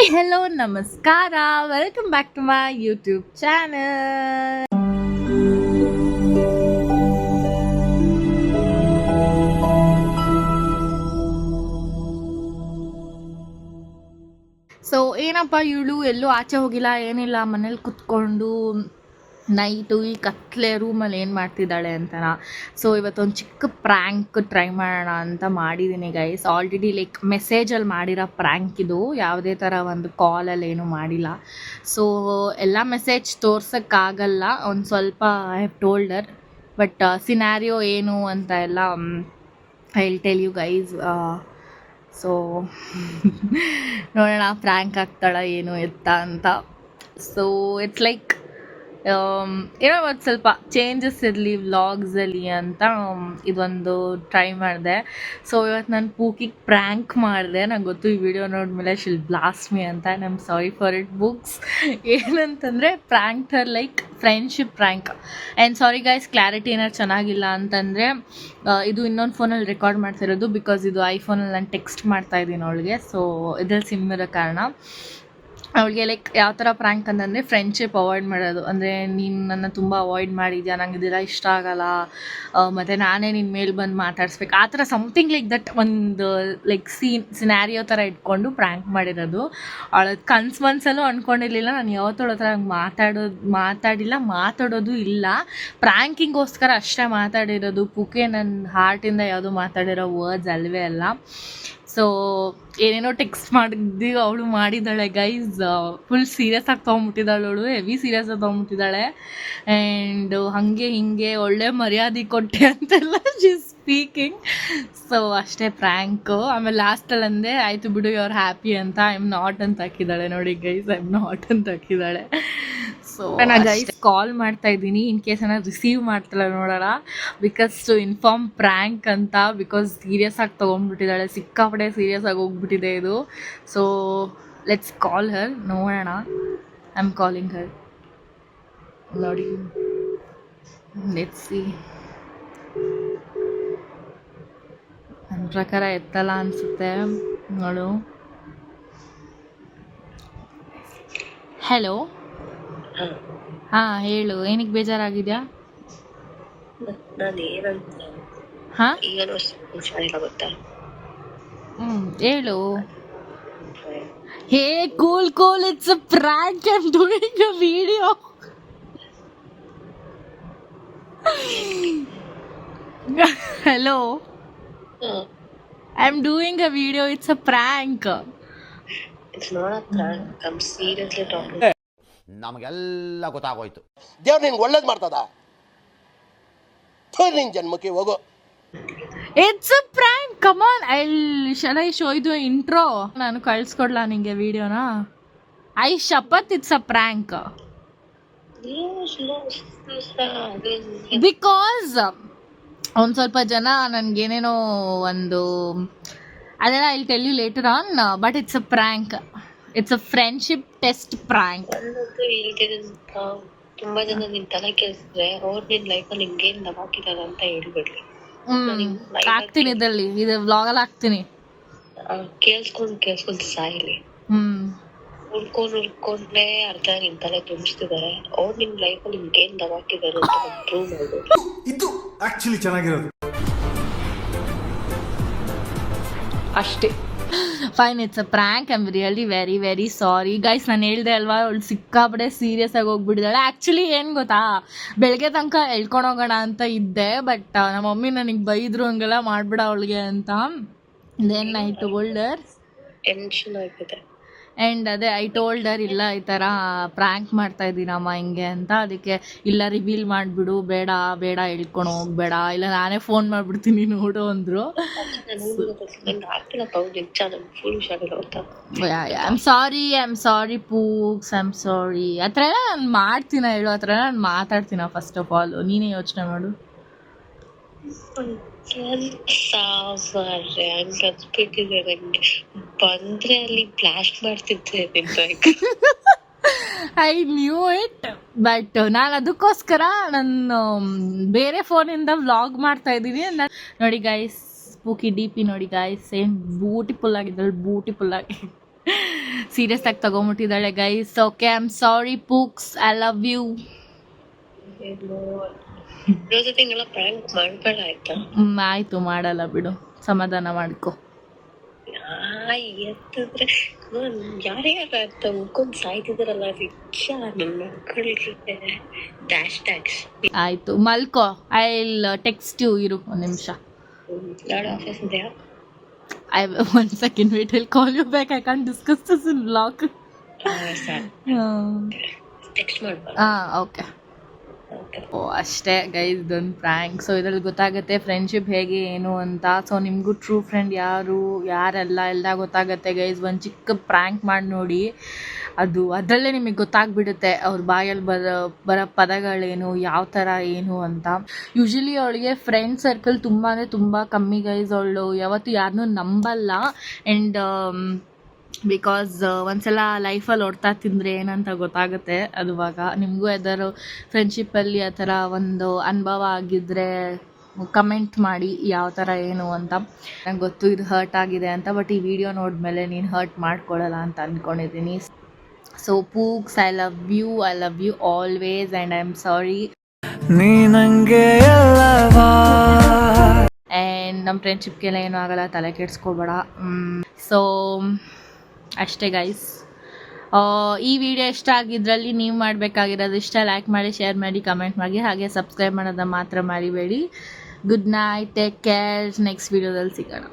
Hi hello ನಮಸ್ಕಾರ, welcome back to my YouTube channel. So ಏನಪ್ಪ ಇವಳು ಎಲ್ಲೂ ಆಚೆ ಹೋಗಿಲ್ಲ, ಏನಿಲ್ಲ, ಮನೇಲಿ ಕುತ್ಕೊಂಡು ನೈಟು ಈ ಕತ್ಲೆ ರೂಮಲ್ಲಿ ಏನು ಮಾಡ್ತಿದ್ದಾಳೆ ಅಂತನಾ. ಸೊ ಇವತ್ತೊಂದು ಚಿಕ್ಕ ಪ್ರ್ಯಾಂಕ್ ಟ್ರೈ ಮಾಡೋಣ ಅಂತ ಮಾಡಿದ್ದೀನಿ ಗೈಸ್. ಆಲ್ರೆಡಿ ಲೈಕ್ ಮೆಸೇಜಲ್ಲಿ ಮಾಡಿರೋ ಪ್ರ್ಯಾಂಕ್ ಇದು, ಯಾವುದೇ ಥರ ಒಂದು ಕಾಲಲ್ಲಿ ಏನೂ ಮಾಡಿಲ್ಲ. ಸೊ ಎಲ್ಲ ಮೆಸೇಜ್ ತೋರ್ಸೋಕ್ಕಾಗಲ್ಲ, ಒಂದು ಸ್ವಲ್ಪ I have told her, but scenario ಏನು ಅಂತ ಎಲ್ಲ I will tell you guys. So ನೋಡೋಣ ಪ್ರ್ಯಾಂಕ್ ಆಗ್ತಾಳ ಏನು ಎತ್ತ ಅಂತ. ಸೊ ಇಟ್ಸ್ ಲೈಕ್ ಏನೋ ಒಂದು ಸ್ವಲ್ಪ ಚೇಂಜಸ್ ಇರಲಿ ವ್ಲಾಗ್ಸಲ್ಲಿ ಅಂತ ಇದೊಂದು ಟ್ರೈ ಮಾಡಿದೆ. ಸೊ ಇವತ್ತು ನಾನು ಪೂಕಿಗೆ ಪ್ರ್ಯಾಂಕ್ ಮಾಡಿದೆ. ನಂಗೆ ಗೊತ್ತು ಈ ವಿಡಿಯೋ ನೋಡಿದ್ಮೇಲೆ ಶಿಲ್ ಬ್ಲಾಸ್ಟ್ ಮೀ ಅಂತ. I am sorry for it Pooks. ಏನಂತಂದರೆ prank her like friendship prank. And sorry guys, clarity ಏನಾದ್ರು ಚೆನ್ನಾಗಿಲ್ಲ ಅಂತಂದರೆ ಇದು ಇನ್ನೊಂದು ಫೋನಲ್ಲಿ ರೆಕಾರ್ಡ್ ಮಾಡ್ತಿರೋದು, ಬಿಕಾಸ್ ಇದು ಐಫೋನಲ್ಲಿ ನಾನು ಟೆಕ್ಸ್ಟ್ ಮಾಡ್ತಾಯಿದ್ದೀನಿ ಅವಳಿಗೆ. ಸೊ ಇದ್ರಲ್ಲಿ ಸಿಮ್ ಇರೋ ಕಾರಣ ಅವಳಿಗೆ ಲೈಕ್ ಯಾವ ಥರ ಪ್ರ್ಯಾಂಕ್ ಅಂತಂದರೆ ಫ್ರೆಂಡ್ಶಿಪ್ ಅವಾಯ್ಡ್ ಮಾಡೋದು. ಅಂದರೆ ನೀನು ನನ್ನ ತುಂಬ ಅವಾಯ್ಡ್ ಮಾಡಿದ್ಯಾ, ನಂಗೆ ಇದೆಲ್ಲ ಇಷ್ಟ ಆಗಲ್ಲ, ಮತ್ತು ನಾನೇ ನಿನ್ನ ಮೇಲೆ ಬಂದು ಮಾತಾಡಿಸ್ಬೇಕು, ಆ ಥರ ಸಮಥಿಂಗ್ ಲೈಕ್ ದಟ್ ಒಂದು ಲೈಕ್ ಸಿನಾರಿಯೋ ಥರ ಇಟ್ಕೊಂಡು ಪ್ರ್ಯಾಂಕ್ ಮಾಡಿರೋದು. ಅವಳ ಮನಸ್ಸಲ್ಲೂ ಅಂದ್ಕೊಂಡಿರಲಿಲ್ಲ. ನಾನು ಯಾವತ್ತೋಳ ಥರ ಮಾತಾಡಿಲ್ಲ, ಮಾತಾಡೋದು ಇಲ್ಲ. ಪ್ರ್ಯಾಂಕಿಂಗೋಸ್ಕರ ಅಷ್ಟೇ ಮಾತಾಡಿರೋದು. ಪುಕೆ ನನ್ನ ಹಾರ್ಟಿಂದ ಯಾವುದೂ ಮಾತಾಡಿರೋ ವರ್ಡ್ಸ್ ಅಲ್ವೇ ಅಲ್ಲ. ಸೊ ಏನೇನೋ ಟೆಕ್ಸ್ಟ್ ಮಾಡಿದ್ದು ಅವಳು ಮಾಡಿದ್ದಾಳೆ ಗೈಸ್. ಫುಲ್ ಸೀರಿಯಸ್ ಆಗಿ ತೊಗೊಂಬಿಟ್ಟಿದ್ದಾಳೆ ಅವಳು, ಹೆವಿ ಸೀರಿಯಸ್ ಆಗಿ ತೊಗೊಂಬಿಟ್ಟಿದ್ದಾಳೆ. ಆ್ಯಂಡ್ ಹಾಗೆ ಹಿಂಗೆ ಒಳ್ಳೆ ಮರ್ಯಾದೆ ಕೊಟ್ಟೆ ಅಂತೆಲ್ಲ ಶಿ ಸ್ಪೀಕಿಂಗ್. ಸೊ ಅಷ್ಟೇ ಪ್ರ್ಯಾಂಕು. ಆಮೇಲೆ ಲಾಸ್ಟಲ್ಲಿ ಅಂದೆ ಆಯಿತು ಬಿಡು ಯು ಆರ್ ಹ್ಯಾಪಿ ಅಂತ. ಐ ಆಮ್ ನಾಟ್ ಅಂತ ಹಾಕಿದ್ದಾಳೆ ನೋಡಿ ಗೈಸ್, ಐ ಆಮ್ ನಾಟ್ ಅಂತ ಹಾಕಿದ್ದಾಳೆ. ಸೊ ನಾನು ಗೈಸ್ ಕಾಲ್ ಮಾಡ್ತಾ ಇದ್ದೀನಿ, ಇನ್ ಕೇಸ್ ಏನಾದ್ರು ರಿಸೀವ್ ಮಾಡ್ತಾಳೆ ನೋಡೋಣ, ಬಿಕಾಸ್ ಟು ಇನ್ಫಾರ್ಮ್ ಪ್ರ್ಯಾಂಕ್ ಅಂತ. ಬಿಕಾಸ್ ಸೀರಿಯಸ್ ಆಗಿ ತೊಗೊಂಡ್ಬಿಟ್ಟಿದ್ದಾಳೆ, ಸಿಕ್ಕಾಪಟ್ಟೆ ಸೀರಿಯಸ್ ಆಗಿ ಹೋಗ್ಬಿಟ್ಟಿದೆ ಇದು. ಸೊ ಲೆಟ್ಸ್ ಕಾಲ್ ಹರ್, ನೋಡೋಣ. ಐ ಆಮ್ ಕಾಲಿಂಗ್ ಹರ್, ನೋಡಿ ಲೆಟ್ಸ್ ಸಿ. ನನ್ನ ಪ್ರಕಾರ ಎತ್ತಲ್ಲ ಅನಿಸುತ್ತೆ, ನೋಡು. ಹಲೋ, ಹಾಂ ಹೇಳು, ಏನಕ್ಕೆ ಬೇಜಾರಾಗಿದೆಯಾ? ಹಾಂ ಹೇಳು. Hey cool cool, it's a prank, I am doing a video. Hello, I am doing a video, it's a prank. ನಮಗೆಲ್ಲ ಗೊತ್ತಾಗೋಯ್ತು. ದೇವ್ರು ನಿನ್ಗೆ ಒಳ್ಳೇದು ಮಾಡ್ತದ, ನಿನ್ ಜನ್ಮಕ್ಕೆ ಹೋಗೋ. It's a prank, come on. Shall I show ಇದು ಇಂಟ್ರೋ? ನಾನು ಕಳ್ಸ್ಕೊಡ್ಲಾ ನಿಂಗೆ ವಿಡಿಯೋನ? ಐ ಶಪತ್ ಇಟ್ಸ್ ಅ ಪ್ರ್ಯಾಂಕ್. ಬಿಕಾಸ್ ಒಂದು ಸ್ವಲ್ಪ ಜನ ನನಗೇನೇನೋ ಒಂದು ಅದೆಲ್ಲ I will tell you later on, but it's a prank. It's a friendship test prank. ತುಂಬಾ ಜನ ನಿನ್ ತಲೆ ಕೇಳಿಸಿದ್ರೆ ಅವ್ರ ನಿನ್ ಲೈಫಲ್ಲಿ ನಿಮ್ಗೇನ್ ಹಾಕಿದಾರ ಅಂತ ಹೇಳ್ಬಿಡ್ಲಿ. ಹಾಕ್ತೀನಿ, ಇದರಲ್ಲಿ ಇದು ವ್ಲಾಗಲ್ಲಿ ಹಾಕ್ತೀನಿ. ಕೇಳಿಸ್ಕೊಂಡು ಸಾಯಿಲಿ. ಉಳ್ಕೊಂಡ್ರೆ ಅರ್ಧ ನಿನ್ ತಲೆ ತುಂಬಿಸ್ತಿದಾರೆ. ಅವ್ರು ನಿಮ್ ಲೈಫಲ್ಲಿ ನಿಮ್ಗೇನ್ ಹಾಕಿದಾರೆ ಅಂತ ಪ್ರೂವ್ ಮಾಡ್ಬೋದು. ಇದು ಆಕ್ಚುಲಿ ಚೆನ್ನಾಗಿರೋದು ಅಷ್ಟೇ. Fine, it's a prank. I am really very very sorry guys. ನಾನು ಹೇಳ್ದೆ ಅಲ್ವಾ, ಅವಳು ಸಿಕ್ಕಾಪಡೆ ಸೀರಿಯಸ್ ಆಗಿ ಹೋಗ್ಬಿಟ್ಟಿದ್ದಾಳೆ. ಆ್ಯಕ್ಚುಲಿ ಏನು ಗೊತ್ತಾ, ಬೆಳಗ್ಗೆ ತನಕ ಎಳ್ಕೊಂಡು ಹೋಗೋಣ ಅಂತ ಇದ್ದೆ, ಬಟ್ ನಮ್ಮ ಮಮ್ಮಿ ನನಗೆ ಬೈದರು ಹಂಗೆಲ್ಲ ಮಾಡ್ಬಿಡ ಅವಳಿಗೆ ಅಂತ. ದೆನ್ ಐ ಟೋಲ್ಡರ್, ಟೆನ್ಷನ್ ಆಗಿದೆ. ಆ್ಯಂಡ್ ಅದೇ ಐ ಟೋಲ್ಡರ್, ಇಲ್ಲ ಈ ಥರ ಪ್ರ್ಯಾಂಕ್ ಮಾಡ್ತಾ ಇದ್ದೀನಮ್ಮ ಹಿಂಗೆ ಅಂತ. ಅದಕ್ಕೆ ಇಲ್ಲ ರಿವೀಲ್ ಮಾಡಿಬಿಡು, ಬೇಡ ಬೇಡ ಹೇಳ್ಕೊಂಡು ಹೋಗ್ಬೇಡ, ಇಲ್ಲ ನಾನೇ ಫೋನ್ ಮಾಡಿಬಿಡ್ತೀನಿ ನೋಡು ಅಂದರು. I am sorry Pooks, I am sorry. ಆ ಥರ ಎಲ್ಲ ನಾನು ಮಾಡ್ತೀನ ಹೇಳು, ಆ ಥರ ಎಲ್ಲ ನಾನು ಮಾತಾಡ್ತೀನ. ಫಸ್ಟ್ ಆಫ್ ಆಲ್ ನೀನೇ ಯೋಚನೆ ಮಾಡು. ಬಂದ್ರೆ ಅಲ್ಲಿ ಬ್ಲಾಸ್ಟ್ ಮಾಡ್ತಿದ್ದೆ. ಐ ನ್ಯೂ ಇಟ್, ಬಟ್ ನಾನು ಅದಕ್ಕೋಸ್ಕರ ನಾನು ಬೇರೆ ಫೋನಿಂದ ವ್ಲಾಗ್ ಮಾಡ್ತಾ ಇದ್ದೀನಿ. ನೋಡಿ ಗೈಸ್, ಪೂಕಿ ಡಿ ಪಿ ನೋಡಿ ಗಾಯ್ಸ್, ಸೇಮ್ ಬ್ಯೂಟಿಫುಲ್ ಆಗಿದ್ದಾಳೆ, ಬ್ಯೂಟಿಫುಲ್ ಆಗಿ. ಸೀರಿಯಸ್ ಆಗಿ ತಗೊಂಬಿಟ್ಟಿದ್ದಾಳೆ guys. Okay, I am sorry Pooks, I love you. ಜೊತೆ ಹಿಂಗೆಲ್ಲ ಪ್ರ್ಯಾಂಕ್ ಮಾಡ್ಬೇಡ ಆಯ್ತಾ? ಆಯಿತು, ಮಾಡಲ್ಲ ಬಿಡು, ಸಮಾಧಾನ ಮಾಡ್ಕೊ. ಎತ್ತಿದ್ರೆ ಯಾರ್ಯಾರ ಅಂತ ಉಳ್ಕೊಂಡ್ ಸಾಯ್ತಿದಾರಲ್ಲ ರಿಕ್ಷ ನನ್ನ ಮಕ್ಕಳಿಗೆ ಡ್ಯಾಶ್ ಟ್ಯಾಕ್ಸ್. ಆಯಿತು, ಮಲ್ಕೋ. I will text you. ಇರು ಒಂದು ನಿಮಿಷ. ನಾಳೆ ಆಫೀಸ್ ಇದೆಯಾ? One second, wait, I'll call you back. I can't discuss this in vlog. Text ಮಾಡ್ಬಾರ. ಓಕೆ. ಓ ಅಷ್ಟೇ ಗೈಸ್, ಇದೊಂದು ಪ್ರ್ಯಾಂಕ್. ಸೊ ಇದ್ರಲ್ಲಿ ಗೊತ್ತಾಗುತ್ತೆ ಫ್ರೆಂಡ್ಶಿಪ್ ಹೇಗೆ ಏನು ಅಂತ. ಸೊ ನಿಮಗೂ ಟ್ರೂ ಫ್ರೆಂಡ್ ಯಾರೆಲ್ಲ ಎಲ್ಲ ಗೊತ್ತಾಗುತ್ತೆ ಗೈಸ್. ಒಂದು ಚಿಕ್ಕ ಪ್ರ್ಯಾಂಕ್ ಮಾಡಿ ನೋಡಿ, ಅದರಲ್ಲೇ ನಿಮಗೆ ಗೊತ್ತಾಗ್ಬಿಡುತ್ತೆ ಅವ್ರ ಬಾಯಲ್ಲಿ ಬರೋ ಪದಗಳೇನು, ಯಾವ ಥರ ಏನು ಅಂತ. ಯೂಶ್ವಲಿ ಅವಳಿಗೆ ಫ್ರೆಂಡ್ ಸರ್ಕಲ್ ತುಂಬ ಕಮ್ಮಿ ಗೈಸ್. ಅವಳು ಯಾವತ್ತೂ ಯಾರನ್ನೂ ನಂಬಲ್ಲ. ಆ್ಯಂಡ್ ಬಿಕಾಸ್ ಒಂದ್ಸಲ ಲೈಫಲ್ಲಿ ಹೊಡ್ತಾ ತಿಂದರೆ ಏನಂತ ಗೊತ್ತಾಗುತ್ತೆ. ಅದುವಾಗ ನಿಮಗೂ ಯಾವ್ದಾದ್ರು ಫ್ರೆಂಡ್ಶಿಪ್ಪಲ್ಲಿ ಆ ಥರ ಒಂದು ಅನುಭವ ಆಗಿದ್ದರೆ ಕಮೆಂಟ್ ಮಾಡಿ ಯಾವ ಥರ ಏನು ಅಂತ. ನಂಗೆ ಗೊತ್ತು ಇದು ಹರ್ಟ್ ಆಗಿದೆ ಅಂತ, ಬಟ್ ಈ ವಿಡಿಯೋ ನೋಡಿದ್ಮೇಲೆ ನೀನು ಹರ್ಟ್ ಮಾಡ್ಕೊಳ್ಳಲ್ಲ ಅಂತ ಅಂದ್ಕೊಂಡಿದ್ದೀನಿ. So Pooks, I love you always, and I am sorry. And ನಮ್ಮ ಫ್ರೆಂಡ್ಶಿಪ್ಗೆಲ್ಲ ಏನೂ ಆಗಲ್ಲ, ತಲೆ ಕೆಡಿಸ್ಕೊಬೇಡ. ಸೊ ಅಷ್ಟೇ ಗೈಸ್. ಈ ವಿಡಿಯೋ ಇಷ್ಟ ಆಗಿದ್ರಲ್ಲಿ ನೀವು ಮಾಡಬೇಕಾಗಿರೋದು ಇಷ್ಟ ಲೈಕ್ ಮಾಡಿ, ಶೇರ್ ಮಾಡಿ, ಕಮೆಂಟ್ ಮಾಡಿ, ಹಾಗೆ ಸಬ್ಸ್ಕ್ರೈಬ್ ಮಾಡೋದನ್ನ ಮಾತ್ರ ಮರಿಬೇಡಿ. Good night, take care. Next ವಿಡಿಯೋದಲ್ಲಿ ಸಿಗೋಣ.